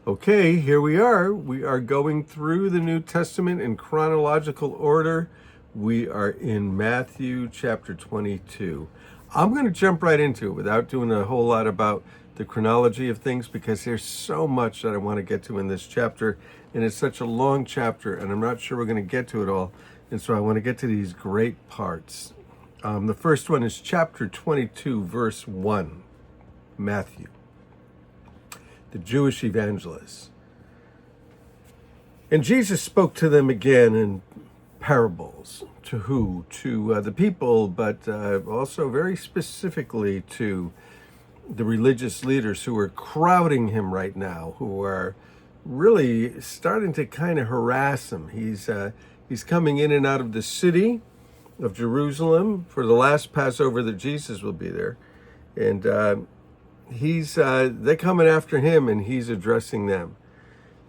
Okay, here we are. We are going through the New Testament in chronological order. We are in Matthew chapter 22. I'm going to jump right into it without doing a whole lot about the chronology of things because there's so much that I want to get to in this chapter, and it's such a long chapter, and I'm not sure we're going to get to it all, and so I want to get to these great parts. The first one is chapter 22, verse 1, Matthew. The Jewish evangelists. And Jesus spoke to them again in parables. To who? To the people, but also very specifically to the religious leaders who are crowding him right now, who are really starting to kind of harass him. He's coming in and out of the city of Jerusalem for the last Passover that Jesus will be there. And they're coming after him, and he's addressing them.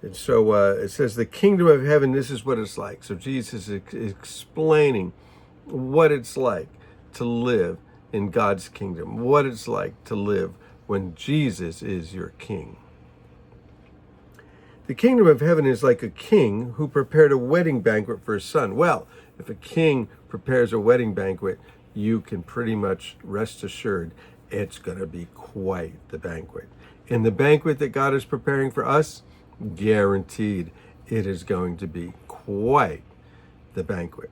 And so it says the kingdom of heaven, this is what it's like. So Jesus is explaining what it's like to live in God's kingdom, what it's like to live when Jesus is your king. The kingdom of heaven is like a king who prepared a wedding banquet for his son. Well, if a king prepares a wedding banquet, you can pretty much rest assured it's going to be quite the banquet. And the banquet that God is preparing for us, guaranteed it is going to be quite the banquet.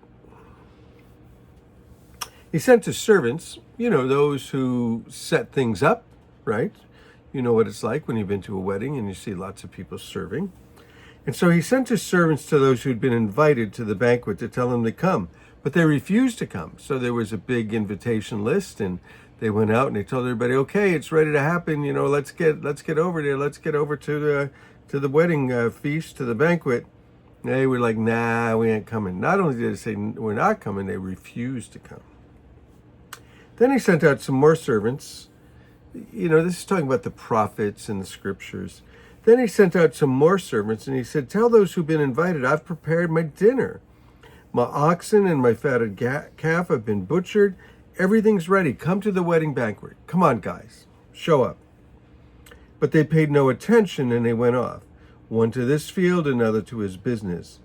He sent his servants, those who set things up, right? You know what it's like when you've been to a wedding and you see lots of people serving. And so he sent his servants to those who'd been invited to the banquet to tell them to come, but they refused to come. So there was a big invitation list, and they went out and they told everybody, okay, it's ready to happen. Let's get over there. Let's get over to the wedding feast, to the banquet. And they were like, nah, we ain't coming. Not only did they say we're not coming, they refused to come. Then he sent out some more servants. This is talking about the prophets and the scriptures. Then he sent out some more servants, and he said, tell those who've been invited, I've prepared my dinner. My oxen and my fatted calf have been butchered. Everything's ready. Come to the wedding banquet. Come on, guys. Show up. But they paid no attention, and they went off, one to this field, another to his business.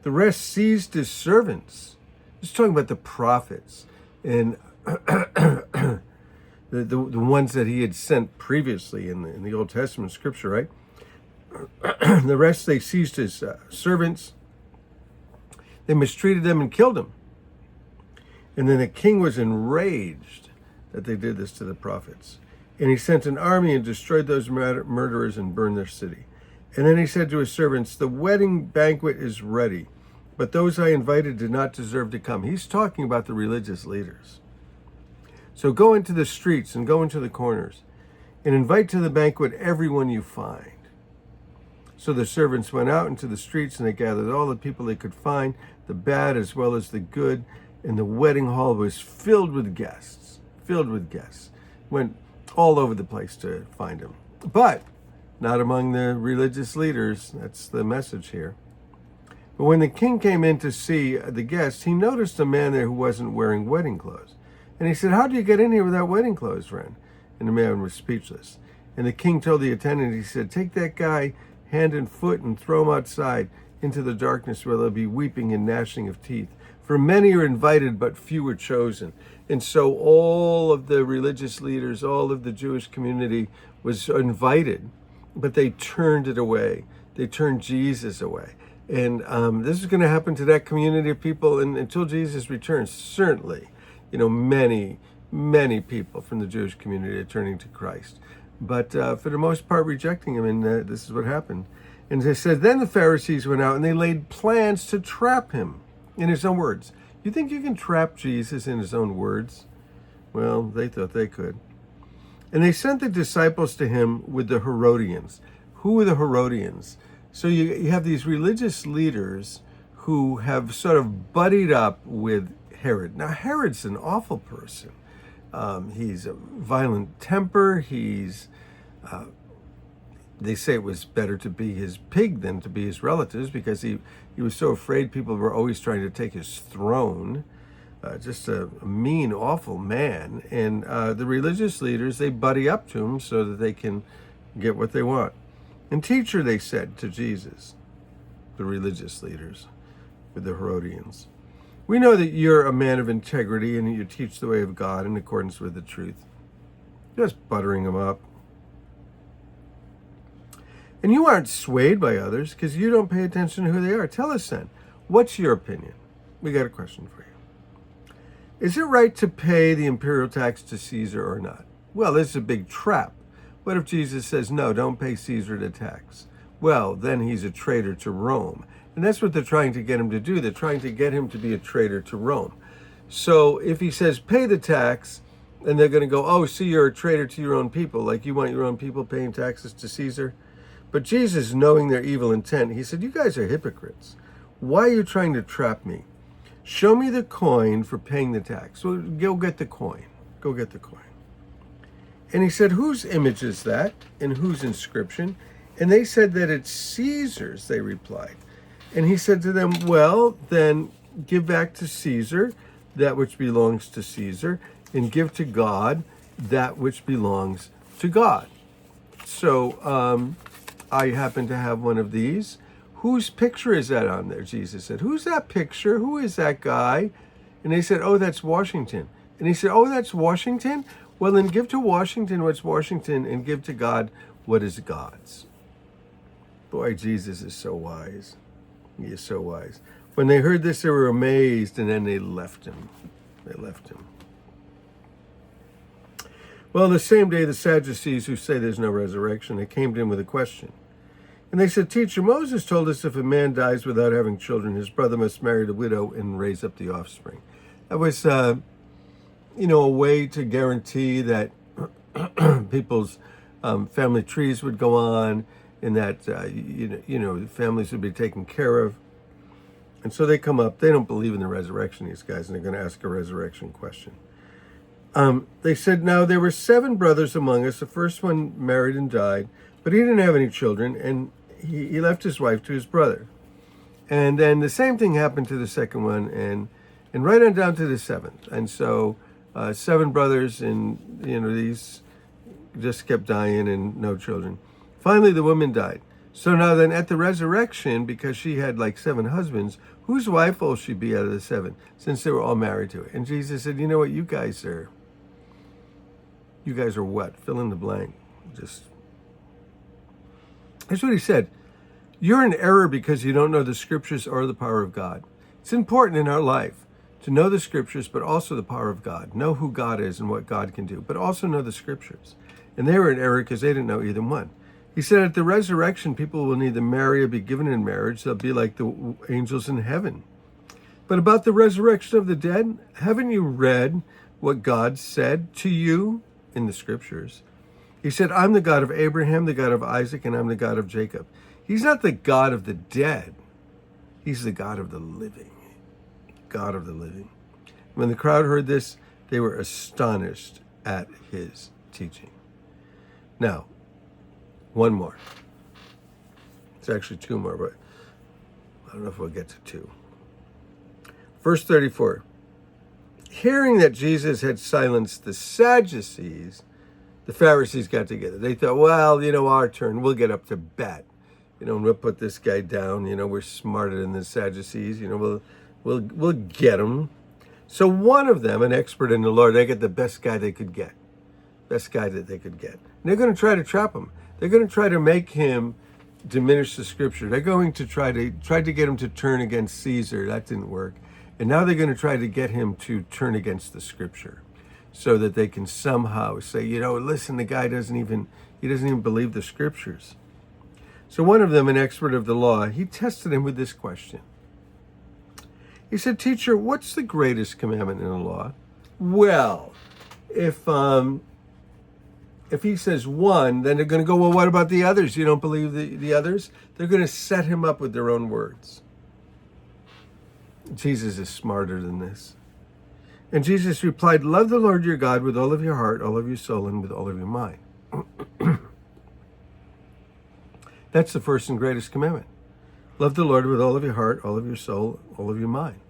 The rest seized his servants. Just talking about the prophets and the ones that he had sent previously in the Old Testament scripture, right? The rest, they seized his servants. They mistreated them and killed them. And then the king was enraged that they did this to the prophets. And he sent an army and destroyed those murderers and burned their city. And then he said to his servants, the wedding banquet is ready, but those I invited did not deserve to come. He's talking about the religious leaders. So go into the streets and go into the corners and invite to the banquet everyone you find. So the servants went out into the streets and they gathered all the people they could find, the bad as well as the good. And the wedding hall was filled with guests. Went all over the place to find him. But not among the religious leaders. That's the message here. But when the king came in to see the guests, he noticed a man there who wasn't wearing wedding clothes. And he said, how do you get in here without wedding clothes, friend? And the man was speechless. And the king told the attendant, he said, take that guy hand and foot and throw him outside into the darkness where there'll be weeping and gnashing of teeth. For many are invited, but few are chosen. And so all of the religious leaders, all of the Jewish community was invited, but they turned it away. They turned Jesus away. And this is going to happen to that community of people until Jesus returns. Certainly, many, many people from the Jewish community are turning to Christ. But for the most part, rejecting him. And this is what happened. And they said, then the Pharisees went out and they laid plans to trap him. In his own words. You think you can trap Jesus in his own words? Well, they thought they could. And they sent the disciples to him with the Herodians. Who are the Herodians? So you have these religious leaders who have sort of buddied up with Herod. Now, Herod's an awful person. He's a violent temper. They say it was better to be his pig than to be his relatives because he was so afraid people were always trying to take his throne. Just a mean, awful man. And the religious leaders, they buddy up to him so that they can get what they want. And teacher, they said to Jesus, the religious leaders with the Herodians, we know that you're a man of integrity and you teach the way of God in accordance with the truth. Just buttering them up. And you aren't swayed by others because you don't pay attention to who they are. Tell us then, what's your opinion? We got a question for you. Is it right to pay the imperial tax to Caesar or not? Well, this is a big trap. What if Jesus says, no, don't pay Caesar the tax? Well, then he's a traitor to Rome. And that's what they're trying to get him to do. They're trying to get him to be a traitor to Rome. So if he says, pay the tax, and they're going to go, oh, see, you're a traitor to your own people. Like you want your own people paying taxes to Caesar? But Jesus, knowing their evil intent, he said, you guys are hypocrites. Why are you trying to trap me? Show me the coin for paying the tax. So go get the coin. Go get the coin. And he said, whose image is that? And whose inscription? And they said that it's Caesar's, they replied. And he said to them, well, then give back to Caesar that which belongs to Caesar, and give to God that which belongs to God. So I happen to have one of these. Whose picture is that on there? Jesus said, who's that picture? Who is that guy? And they said, oh, that's Washington. And he said, oh, that's Washington? Well, then give to Washington what's Washington and give to God what is God's. Boy, Jesus is so wise. He is so wise. When they heard this, they were amazed, and then they left him. They left him. Well, the same day, the Sadducees, who say there's no resurrection, they came to him with a question. And they said, Teacher, Moses told us if a man dies without having children, his brother must marry the widow and raise up the offspring. That was, a way to guarantee that people's family trees would go on, and that, families would be taken care of. And so they come up. They don't believe in the resurrection, these guys, and they're going to ask a resurrection question. They said, now there were 7 brothers among us. The first one married and died, but he didn't have any children, and he left his wife to his brother. And then the same thing happened to the second one, and right on down to the 7th. And so 7 brothers, and these just kept dying and no children. Finally, the woman died. So now then at the resurrection, because she had like 7 husbands, whose wife will she be out of the 7, since they were all married to her? And Jesus said, you know what, you guys are what? Fill in the blank. Here's what he said. You're in error because you don't know the scriptures or the power of God. It's important in our life to know the scriptures, but also the power of God. Know who God is and what God can do, but also know the scriptures. And they were in error because they didn't know either one. He said at the resurrection, people will neither marry or be given in marriage. They'll be like the angels in heaven. But about the resurrection of the dead, haven't you read what God said to you in the scriptures? He said, I'm the God of Abraham, the God of Isaac, and I'm the God of Jacob. He's not the God of the dead. He's the God of the living. God of the living. When the crowd heard this, they were astonished at his teaching. Now, one more. It's actually 2 more, but I don't know if we'll get to 2. Verse 34. Hearing that Jesus had silenced the Sadducees, the Pharisees got together. They thought, well, our turn. We'll get up to bat. And we'll put this guy down. We're smarter than the Sadducees. We'll get him. So one of them, an expert in the law, they get the best guy they could get. Best guy that they could get. And they're going to try to trap him. They're going to try to make him diminish the scripture. They're going to try to get him to turn against Caesar. That didn't work. And now they're going to try to get him to turn against the scripture so that they can somehow say, listen, the guy doesn't even believe the scriptures. So one of them, an expert of the law, he tested him with this question. He said, Teacher, what's the greatest commandment in the law? Well, if he says 1, then they're going to go, well, what about the others? You don't believe the others? They're going to set him up with their own words. Jesus is smarter than this. And Jesus replied, love the Lord your God with all of your heart, all of your soul, and with all of your mind. That's the first and greatest commandment. Love the Lord with all of your heart, all of your soul, all of your mind.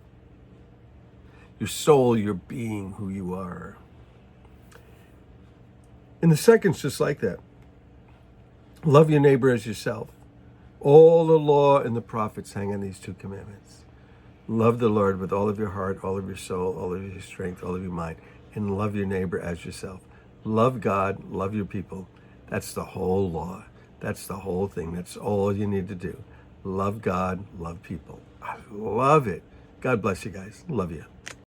Your soul, your being, who you are. And the second's just like that. Love your neighbor as yourself. All the law and the prophets hang on these two commandments. Love the Lord with all of your heart, all of your soul, all of your strength, all of your mind, and love your neighbor as yourself. Love God, love your people. That's the whole law. That's the whole thing. That's all you need to do. Love God, love people. I love it. God bless you guys. Love you.